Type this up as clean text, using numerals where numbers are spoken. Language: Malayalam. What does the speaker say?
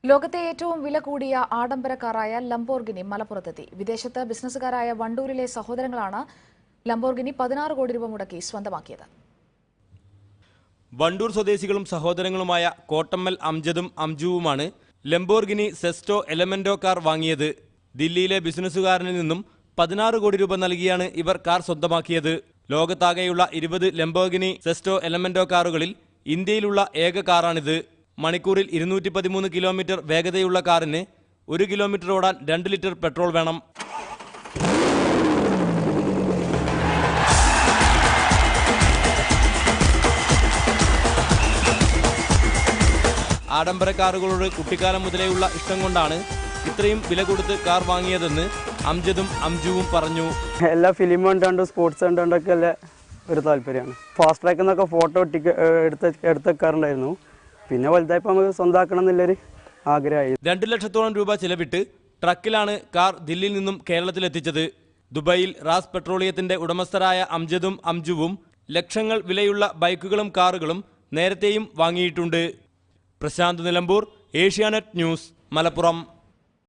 ലോകത്തെ ഏറ്റവും വില കൂടിയ ആഡംബര കാറായ ലംബോർഗിനി മലപ്പുറത്തെത്തി. വിദേശത്ത് ബിസിനസ്സുകാരായ വണ്ടൂരിലെ സഹോദരങ്ങളാണ് ലംബോർഗിനി 16 കോടി രൂപ മുടക്കി സ്വന്തമാക്കിയത്. വണ്ടൂർ സ്വദേശികളും സഹോദരങ്ങളുമായ കോട്ടമ്മൽ അംജദും അംജുവുമാണ് ലംബോർഗിനി സെസ്റ്റോ എലമെന്റോ കാർ വാങ്ങിയത്. ദില്ലിയിലെ ബിസിനസ്സുകാരനിൽ നിന്നും 16 കോടി രൂപ നൽകിയാണ് ഇവർ കാർ സ്വന്തമാക്കിയത്. ലോകത്താകെയുള്ള 20 ലംബോർഗിനി സെസ്റ്റോ എലമെന്റോ കാറുകളിൽ ഇന്ത്യയിലുള്ള ഏക കാറാണിത്. മണിക്കൂറിൽ 213 കിലോമീറ്റർ വേഗതയുള്ള കാറിന് 1 കിലോമീറ്റർ ഓടാൻ 2 ലിറ്റർ പെട്രോൾ വേണം. ആഡംബര കാറുകളോട് കുട്ടിക്കാലം മുതലേയുള്ള ഇഷ്ടം കൊണ്ടാണ് ഇത്രയും വില കൊടുത്ത് കാർ വാങ്ങിയതെന്ന് അംജദും അംജുവും പറഞ്ഞു. എല്ലാ ഫിലിം കണ്ടുകൊണ്ട് സ്പോർട്സ് കണ്ടുകൊണ്ടൊക്കെ അല്ലേ ഒരു താല്പര്യമാണ്. ഫാസ്റ്റ് ട്രാക്കിൽ നിന്നൊക്കെ ഫോട്ടോ എടുത്തേക്കാറുണ്ടായിരുന്നു. പിന്നെ വലുതായപ്പോൾ നമുക്ക് സ്വന്തമാക്കണം എന്നുള്ളൊരു ആഗ്രഹമായി. 2 ലക്ഷത്തോളം രൂപ ചിലവിട്ട് ട്രക്കിലാണ് കാർ ദില്ലിയിൽ നിന്നും കേരളത്തിലെത്തിച്ചത്. ദുബായിൽ റാസ് പെട്രോളിയത്തിന്റെ ഉടമസ്ഥരായ അംജദും അംജുവും ലക്ഷങ്ങൾ വിലയുള്ള ബൈക്കുകളും കാറുകളും നേരത്തെയും വാങ്ങിയിട്ടുണ്ട്. പ്രശാന്ത് നിലമ്പൂർ, ഏഷ്യാനെറ്റ് ന്യൂസ്, മലപ്പുറം.